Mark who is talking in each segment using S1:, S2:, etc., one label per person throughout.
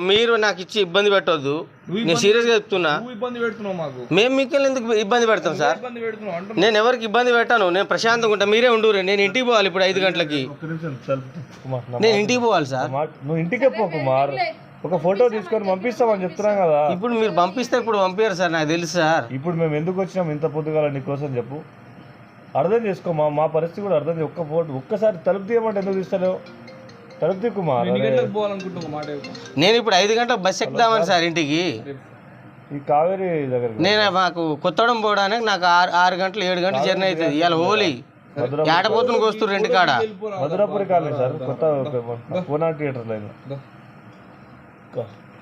S1: మీరు నాకు ఇచ్చి ఇబ్బంది పెట్టొద్దు. నేను సీరియస్గా చెప్తున్నా. మేము మీకు ఎందుకు ఇబ్బంది పెడతాం సార్? నేను ఎవరికి ఇబ్బంది పెట్టాను. నేను ప్రశాంతంగా ఉంటా. మీరే ఉండురే. నేను ఇంటికి పోవాలి ఇప్పుడు 5 గంటలకి. నేను ఇంటికి పోవాలి సార్.
S2: నువ్వు ఇంటికే పో కుమార్. ఒక ఫోటో తీసుకొని పంపిస్తామని చెప్తున్నాం కదా.
S1: ఇప్పుడు మీరు పంపిస్తే ఇప్పుడు పంపించారు సార్, నాకు తెలుసు సార్.
S2: ఇప్పుడు మేము ఎందుకు వచ్చినాం ఇంత పొద్దుగాల నీకోసం చెప్పు. అర్థం చేసుకో, మా పరిస్థితి కూడా అర్థం చేసుకో. ఒక్కసారి తలుపు తీయమంటే ఎందుకు తీస్తలేవు? తలుపు తీ కుమార్.
S1: నేను ఇప్పుడు 5 గంటలకు బస్సు ఎక్కుదామని సార్ ఇంటికి.
S2: ఈ కావేరీ దగ్గర
S1: నేను మాకు కొత్తడం పోవడానికి నాకు 6 గంటలు 7 గంటలు జర్నీ అవుతుంది. ఇవాళ హోలీ ఏటపోతునికి వస్తారు ఇంటి కాడ.
S2: మధురాపురి కాలనీ సార్, కొత్త పూనా థియేటర్ లైన్.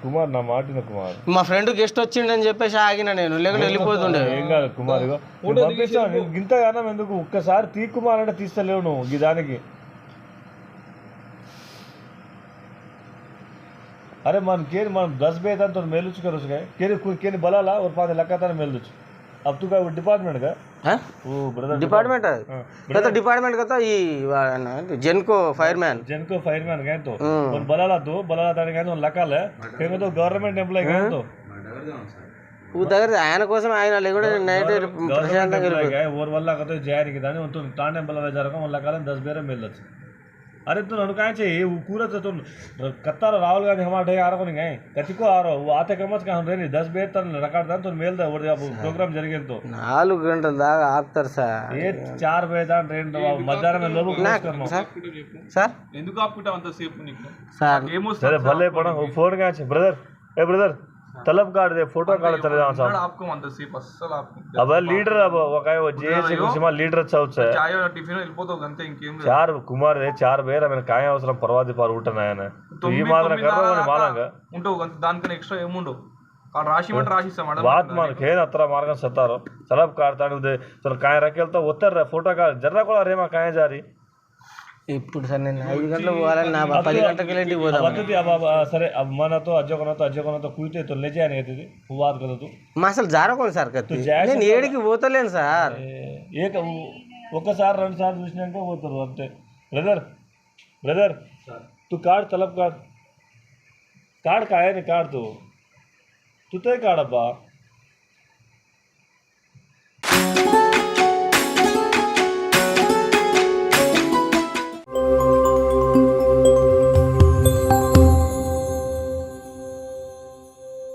S2: కుమార్ నా మాటిన కుమార్.
S1: మా ఫ్రెండ్ గెస్ట్ వచ్చిండని చెప్పేసి ఆగిన నేను, లేకుంటే వెళ్ళిపోతుండే.
S2: ఏం కాదు కుమార్, పంపిస్తాను. ఇంతగానం ఎందుకు? ఒక్కసారి తీ కుమార్ అంటే తీస్తలేవు నువ్వు ఈ దానికి. अरे मन केन मन 10 बेता तो मेल कुछ करो सके केन बलाला और 5 लकाता मेल दुच. अब तू का डिपार्टमेंट का
S1: है
S2: वो ब्रदर
S1: डिपार्टमेंट है तो डिपार्टमेंट का तो ये जेनको फायरमैन
S2: गए तो और बलाला ताने गए तो लकाल है केन तो गवर्नमेंट एम्प्लॉय गए तो
S1: वो దగ్గర ఆయన కోసం ఆయన లేకుండా నైట్ ప్రశాంతంగా
S2: गए और वल्ला का तो जाय की दाने तो ताने बलाला जा रहा लकाल 10 बेरे मेल दुच. अरे तो ननु कहाँ चाहिए वो पूरा तो कत्ता राहुल गांधी हमारे ढे आ रहा नहीं गए कति को आ रहा वो आते कमत का हम रहे 10 बेर तक रकाड तो मेल दा प्रोग्राम జరిగే तो
S1: 4 గంటల దాకా ఆపుతారు సార్.
S2: ఏ 4 బజే దాకా ట్రైన్ మధ్యాహ్నం में लोग
S1: సార్
S3: ఎందుకు ఆపుకుంటావు అంత సేపు నీకు
S1: సార్?
S2: సరే భలే పడ ఫోన్ గా బ్రదర్. ఏ బ్రదర్ तलब कार्ड दे फोटो कार्ड चले जाओ साहब.
S3: आपको अंत से असल आपको
S2: अब लीडर अब ఒక జేఏసీ కుసిమా లీడర్ వచ్చావు
S3: చాయ్ టిఫిన్ వెళ్ళిపోతావు అంతే ఇంకేం లేదు.
S2: 4 కుమార్ 4 బేర్ ఆమె కాయ అవసరం పర్వాది పారు ఉంటనాయన ఈ మాత్రం కర్రని మాలంగా
S3: ఉంటావు అంత దానికన్నా ఎక్స్ట్రా ఏముండవు. కాడ రాసిమంటే రాసిస్తాం మేడం.
S2: बात मान खेन अत्र मार्गन सतारो तलब कार्ड ताने उदे तो काय रखेल तो उतर फोटो कार्ड जर्रा को रेमा काय जारी
S1: ఇప్పుడు సార్ నేను 5 గంటలకు పోవాలని నా 10 గంటలకు వెళ్ళి పోదాం.
S2: अब सरे अब मना तो अज्जो तो कुइते तो ले जाने कहते वो बात कर तू
S1: మా అసలు జారకోను సార్ కత్తి. నేను ఏడికి పోతలేను సార్.
S2: एक ఒకసారి రెండు సార్లు చూసినాక పోతారు అంతే. ब्रदर तू कार्ड तलब कार्ड काय नहीं कार्ड तू तो कार्ड अब्बा